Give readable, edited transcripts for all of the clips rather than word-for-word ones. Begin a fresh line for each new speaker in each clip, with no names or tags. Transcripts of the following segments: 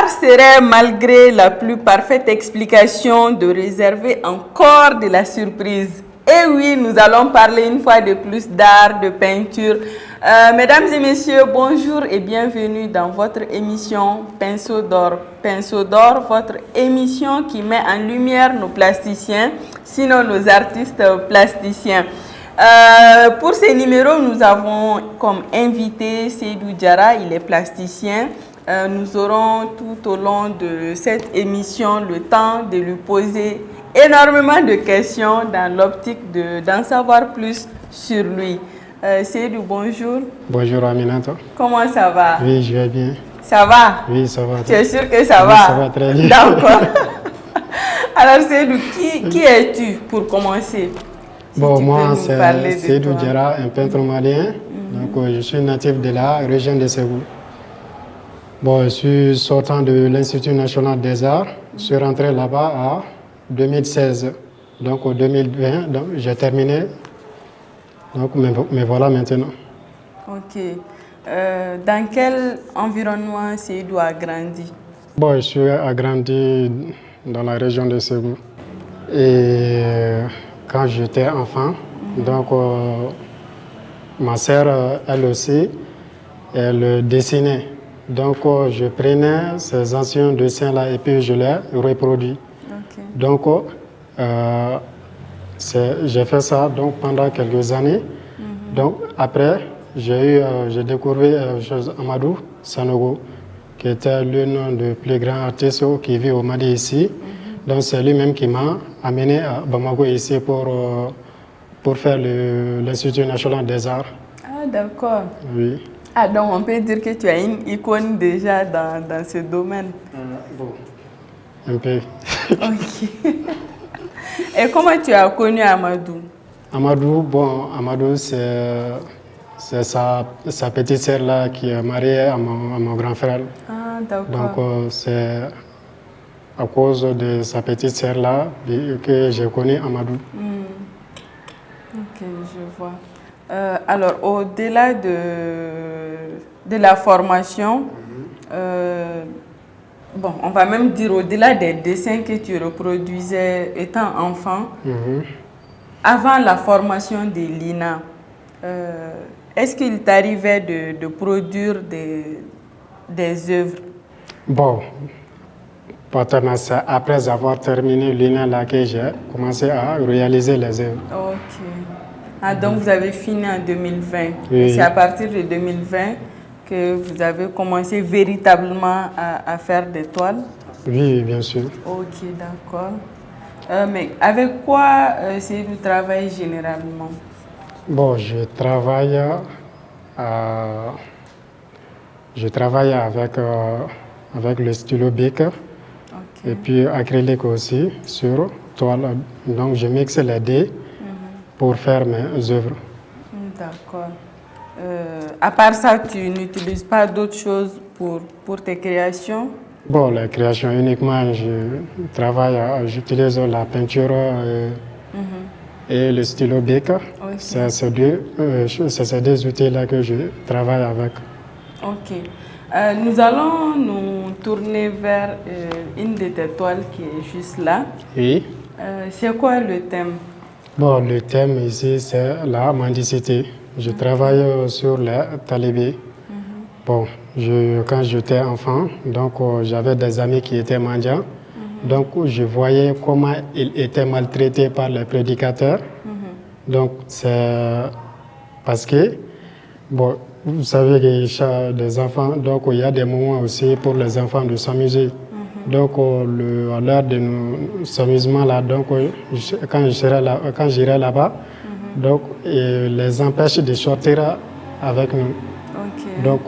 L'art serait, malgré la plus parfaite explication, de réserver encore de la surprise. Et oui, nous allons parler une fois de plus d'art, de peinture. Mesdames et messieurs, bonjour et bienvenue dans votre émission Pinceau d'or. Pinceau d'or, votre émission qui met en lumière nos plasticiens, sinon nos artistes plasticiens. Pour ces numéros, nous avons comme invité Seydou Diarra, il est plasticien. Nous aurons tout au long de cette émission le temps de lui poser énormément de questions dans l'optique d'en savoir plus sur lui. Seydou, bonjour.
Bonjour Aminata.
Comment ça va?
Oui, je vais bien.
Ça va?
Oui, ça va.
Tu es sûr que ça va?
Oui, ça va très bien.
D'accord. Alors Seydou, qui es-tu pour commencer?
Bon, moi, c'est Seydou Diarra, un peintre malien. Donc, je suis natif de la région de Ségou. Bon, je suis sortant de l'Institut national des arts. Je suis rentré là-bas en 2016. Donc, en 2020, j'ai terminé. Donc, me voilà maintenant.
Ok. Dans quel environnement Seydou a grandi?
Bon, je suis agrandi dans la région de Ségou. Et quand j'étais enfant, donc ma sœur, elle aussi, elle dessinait. Donc je prenais ces anciens dessins-là et puis je les reproduis.
Okay.
Donc j'ai fait ça donc, pendant quelques années. Donc après, j'ai découvert Amadou Sanogo, qui était l'un des plus grands artistes qui vit au Mali ici. Donc c'est lui-même qui m'a amené à Bamako ici pour faire l'Institut national des arts.
Ah d'accord.
Oui.
Ah donc on peut dire que tu as une icône déjà dans ce domaine.
Bon, un peu.
Ok. Et comment tu as connu Amadou?
Amadou c'est sa petite sœur là qui est mariée à mon grand frère.
Ah d'accord.
Donc c'est à cause de sa petite sœur là que j'ai connu Amadou.
Ok, je vois. Alors, au-delà de la formation, bon, on va même dire au-delà des dessins que tu reproduisais étant enfant, avant la formation de l'INA, est-ce qu'il t'arrivait de produire des œuvres?
Bon, c'est après avoir terminé l'INA là que j'ai commencé à réaliser les œuvres.
Ok. Ah, donc vous avez fini en 2020.
Oui.
C'est à partir de 2020 que vous avez commencé véritablement à faire des toiles?
Oui, bien sûr.
Ok, d'accord. Mais avec quoi Seydou travaille généralement?
Bon, je travaille avec le stylo bic.
Okay.
Et puis acrylique aussi sur toile. Donc je mixe les deux pour faire mes œuvres.
D'accord. À part ça, tu n'utilises pas d'autres choses pour tes créations?
Bon, les créations uniquement, j'utilise la peinture et le stylo bic. Okay. C'est ces deux outils-là que je travaille avec.
Ok. Nous allons nous tourner vers une de tes toiles qui est juste là.
Oui.
C'est quoi le thème?
Bon, le thème ici, c'est la mendicité. Je travaille sur les talibés. Bon, quand j'étais enfant, donc j'avais des amis qui étaient mendiants. Donc je voyais comment ils étaient maltraités par les prédicateurs. Donc c'est parce que, bon, vous savez que des enfants, donc il y a des moments aussi pour les enfants de s'amuser. Donc à l'heure de nos amusements là, donc quand j'irai là-bas, donc les empêche de sortir avec nous.
Okay.
Donc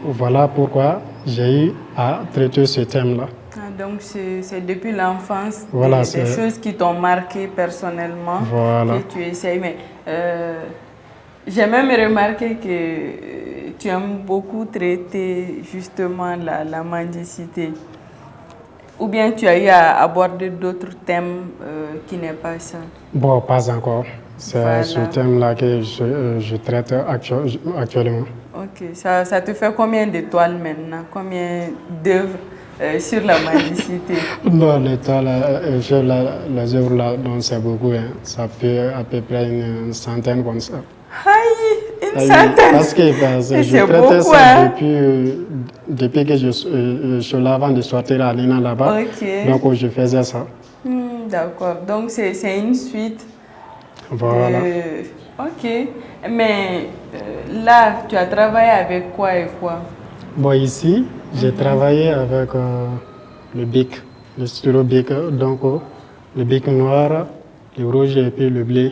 voilà pourquoi j'ai eu à traiter ce thème-là.
Ah, donc c'est depuis l'enfance
voilà,
des choses qui t'ont marqué personnellement que tu essayes. Mais j'ai même remarqué que tu aimes beaucoup traiter justement la mendicité. Ou bien tu as eu à aborder d'autres thèmes qui n'est pas ça?
Bon, pas encore. C'est ce thème-là que je traite actuellement.
Ok, ça te fait combien d'étoiles maintenant? Combien d'œuvres sur la mendicité?
Non, l'étoile, sur les œuvres là, donc c'est beaucoup. Hein. Ça fait à peu près une centaine comme ça.
Aïe, une
Ah oui,
centaine!
parce que je
C'est
traitais
beaucoup,
ça
hein?
depuis que je suis là avant de sortir à l'INA là-bas.
Ok.
Donc, je faisais ça.
D'accord. Donc, c'est une suite
Voilà.
de... Ok. Mais là, tu as travaillé avec quoi et quoi?
Bon, ici, j'ai travaillé avec le bic, le stylo bic, donc le bic noir, le rouge et puis le bleu.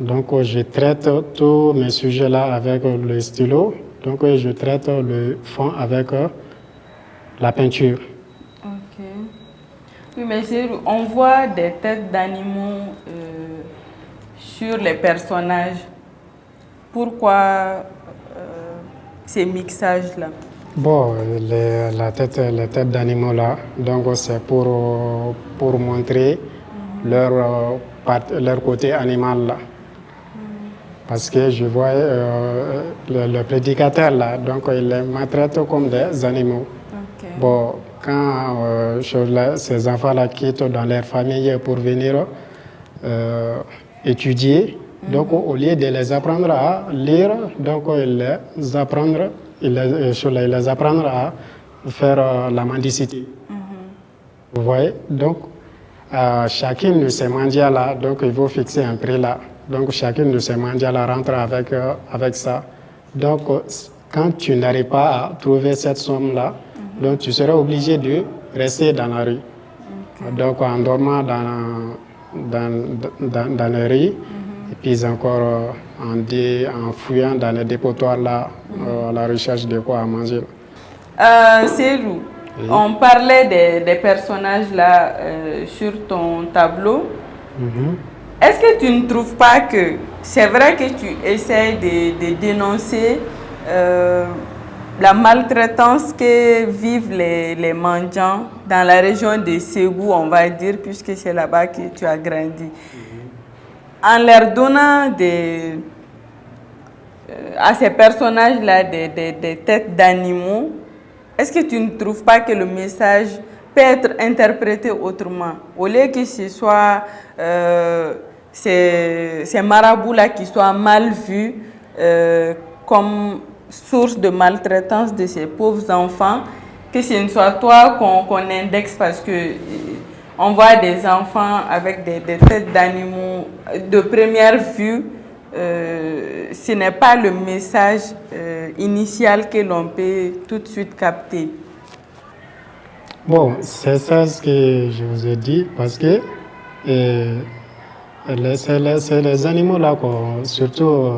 Donc, je traite tous mes sujets là avec le stylo. Donc, je traite le fond avec la peinture.
Ok. Oui, mais on voit des têtes d'animaux sur les personnages. Pourquoi ces mixages-là?
Bon, les têtes d'animaux là, donc c'est pour montrer leur côté animal là. Parce que je vois le prédicateur là, donc il les maltraite comme des animaux.
Ok.
Bon, quand ces enfants-là quittent dans leur famille pour venir étudier, donc au lieu de les apprendre à lire, donc ils les apprendre à faire la mendicité. Vous voyez? Donc, chacune de ces mendiants-là, donc il faut fixer un prix là. Donc, chacune de ces mendiants-là rentre avec ça. Donc, quand tu n'arrives pas à trouver cette somme-là, donc tu seras obligé de rester dans la rue. Donc, en dormant dans les rues, et puis encore en fouillant dans les dépotoirs là, à la recherche de quoi à manger.
Célou,
Oui.
on parlait des personnages là sur ton tableau. Est-ce que tu ne trouves pas que c'est vrai que tu essaies de dénoncer la maltraitance que vivent les mendiants dans la région de Ségou, on va dire, puisque c'est là-bas que tu as grandi, en leur donnant à ces personnages-là des têtes d'animaux? Est-ce que tu ne trouves pas que le message peut être interprété autrement? Au lieu que ce soit ces marabouts-là qui soient mal vus comme source de maltraitance de ces pauvres enfants, que ce ne soit toi qu'on indexe parce que on voit des enfants avec des têtes d'animaux de première vue. Ce n'est pas le message initial que l'on peut tout de suite capter.
Bon, c'est ça ce que je vous ai dit, parce que c'est les animaux là, surtout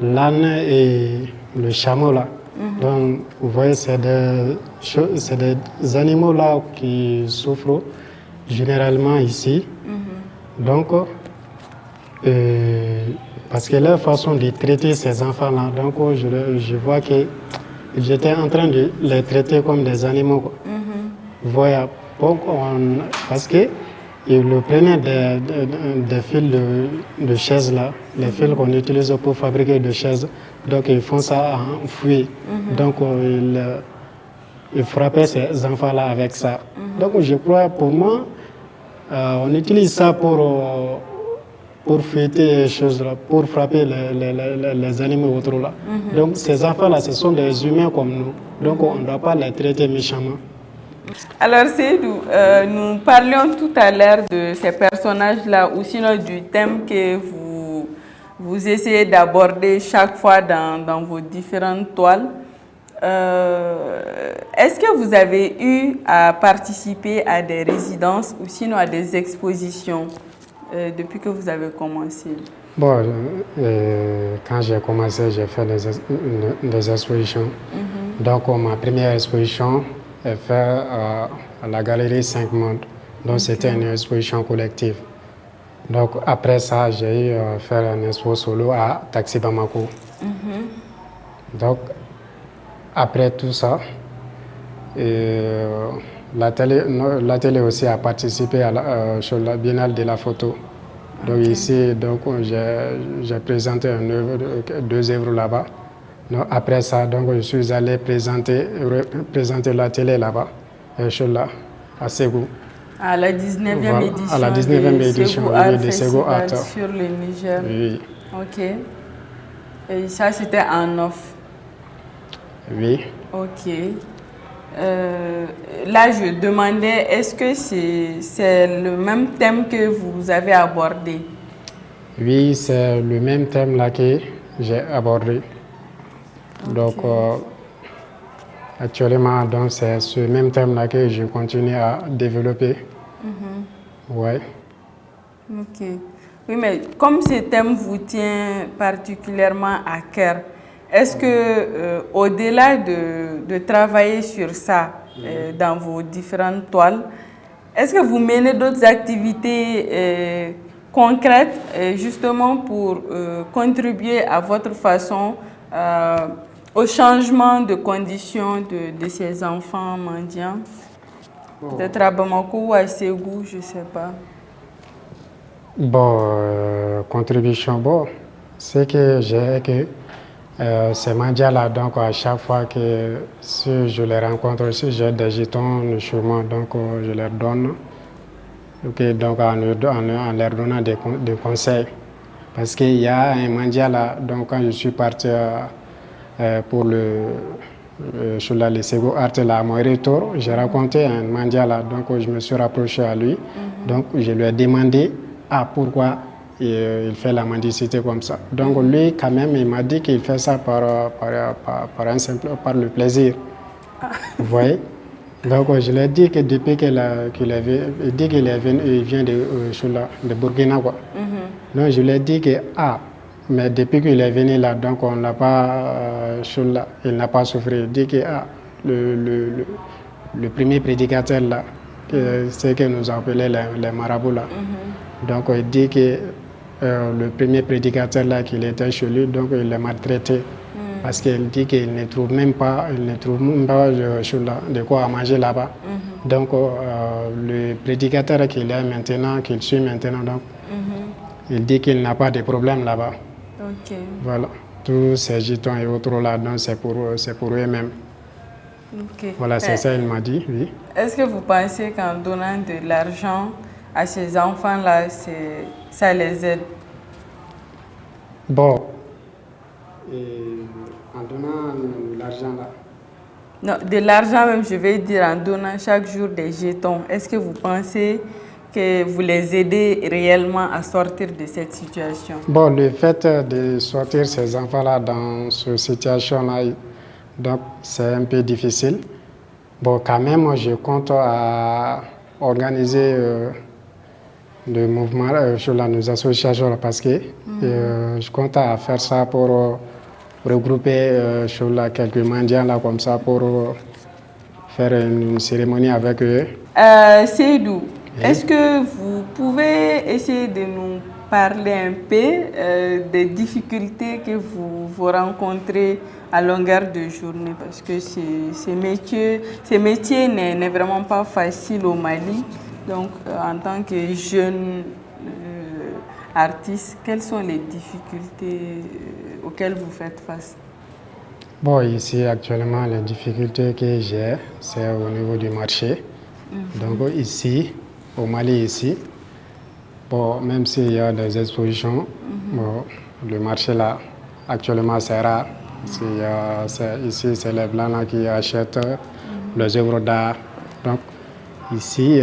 l'âne et le chameau là. Donc, vous voyez, c'est des animaux là qui souffrent généralement ici. Donc, parce que leur façon de traiter ces enfants-là, donc je vois que j'étais en train de les traiter comme des animaux. Quoi. Voilà. Donc parce que ils le prenaient des fils de chaises là, les fils qu'on utilise pour fabriquer des chaises. Donc ils font ça en fouille. Donc ils frappaient ces enfants-là avec ça. Donc je crois, pour moi, on utilise ça pour fêter les choses là, pour frapper les animaux autour là. Donc ces enfants-là, ce sont des humains comme nous. Donc on ne doit pas les traiter méchamment.
Alors Seydou, nous parlions tout à l'heure de ces personnages-là, ou sinon du thème que vous essayez d'aborder chaque fois dans vos différentes toiles. Est-ce que vous avez eu à participer à des résidences ou sinon à des expositions depuis que vous avez commencé?
Bon, quand j'ai commencé, j'ai fait des expositions. Donc, ma première exposition est faite à la galerie 5 Mondes. Donc, c'était une exposition collective. Donc, après ça, j'ai eu à faire une expo solo à Taxi Bamako. Donc, après tout ça, l'atelier aussi a participé sur la Biennale de la photo. Donc ici, j'ai présenté deux œuvres là-bas. Donc, après ça, donc, je suis allé présenter la télé là-bas, là, à Ségou.
À la 19e
Voilà,
édition,
à la 19e
de
édition
Ségou
oui,
Art
de Ségou Art.
Festival sur le Niger.
Oui.
Ok. Et ça, c'était en off.
Oui.
Ok. Là, je demandais, est-ce que c'est le même thème que vous avez abordé?
Oui, c'est le même thème là que j'ai abordé.
Ok.
Donc, actuellement, donc, c'est ce même thème là que je continue à développer. Ouais.
Ok. Oui, mais comme ce thème vous tient particulièrement à cœur, est-ce que au-delà de travailler sur ça dans vos différentes toiles, est-ce que vous menez d'autres activités concrètes justement pour contribuer à votre façon au changement de conditions de ces enfants mendiants? Peut-être à Bamako ou à Ségou, je ne sais pas.
Bon, contribution, bon, c'est que j'ai que ces mendiants-là, donc à chaque fois que si je les rencontre, si j'ai des jetons chez moi, donc je leur donne, okay, donc en leur donnant des conseils. Parce qu'il y a un mendiant là, donc quand je suis parti pour sur le Ségou Art là, à mon retour, j'ai raconté un mendiant là, donc je me suis rapproché à lui, donc je lui ai demandé pourquoi il fait la mendicité comme ça. Donc lui, quand même, il m'a dit qu'il fait ça par le plaisir. Vous voyez? Donc je lui ai dit que depuis qu'il vient de Burkina, quoi. Donc je lui ai dit que, mais depuis qu'il est venu là, donc on n'a pas, il n'a pas souffert. Il dit que, le premier prédicateur là, c'est que nous appelons les marabouts là. Donc il dit que le premier prédicateur là qu'il était chez lui, donc il l'a maltraité. Parce qu'il dit qu'il ne trouve même pas, de quoi manger là-bas. Donc le prédicateur qu'il suit maintenant, donc il dit qu'il n'a pas de problème là-bas.
Ok.
Voilà, tous ces jetons et autres là, donc c'est pour eux-mêmes.
Okay.
Voilà, c'est ça, il m'a dit, oui.
Est-ce que vous pensez qu'en donnant de l'argent à ces enfants-là, ça les aide?
Bon, en donnant de l'argent là?
Non, de l'argent même, je vais dire, en donnant chaque jour des jetons. Est-ce que vous pensez que vous les aidez réellement à sortir de cette situation?
Bon, le fait de sortir ces enfants-là dans cette situation-là, donc c'est un peu difficile. Bon, quand même, je compte à organiser le mouvement sur nos associations parce que je compte à faire ça pour regrouper sur quelques mendiants là comme ça pour faire une cérémonie avec eux.
Seydou, est-ce que vous pouvez essayer de nous parler un peu des difficultés que vous rencontrez à longueur de journée? Parce que ce métier n'est vraiment pas facile au Mali. Donc, en tant que jeune artiste, quelles sont les difficultés auxquelles vous faites face?
Bon, ici, actuellement, les difficultés que j'ai, c'est au niveau du marché. Donc, ici, au Mali, ici, bon, même s'il y a des expositions, bon, le marché, là, actuellement, c'est rare. Ici, c'est les Blancs là, qui achètent les œuvres d'art. Donc, ici,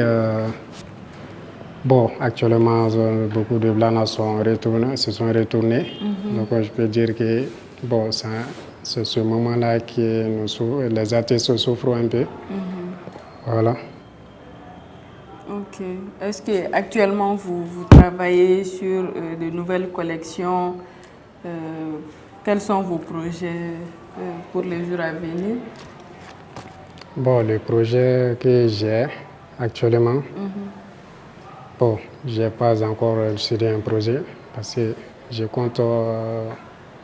bon, actuellement, beaucoup de Blancs se sont retournés. Donc, je peux dire que, bon, c'est ce moment-là que les artistes souffrent un peu. Voilà.
Ok. Est-ce que actuellement vous travaillez sur de nouvelles collections? Quels sont vos projets pour les jours à venir?
Bon, le projet que j'ai actuellement, bon, je n'ai pas encore décidé un projet parce que je compte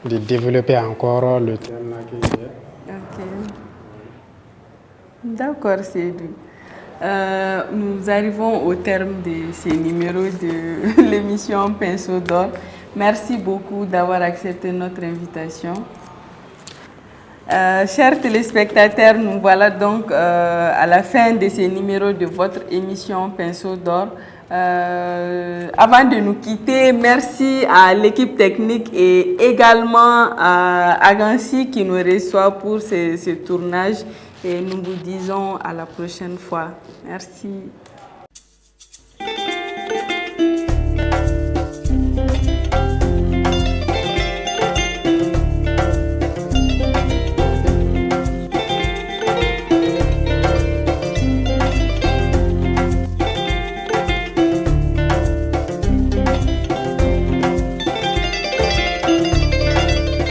de développer encore le thème là que j'ai.
Ok. D'accord, Seydou. Nous arrivons au terme de ces numéros de l'émission Pinceau d'or. Merci beaucoup d'avoir accepté notre invitation. Chers téléspectateurs, nous voilà donc à la fin de ce numéro de votre émission Pinceau d'or. Avant de nous quitter, merci à l'équipe technique et également à Agansi qui nous reçoit pour ce tournage et nous vous disons à la prochaine fois. Merci.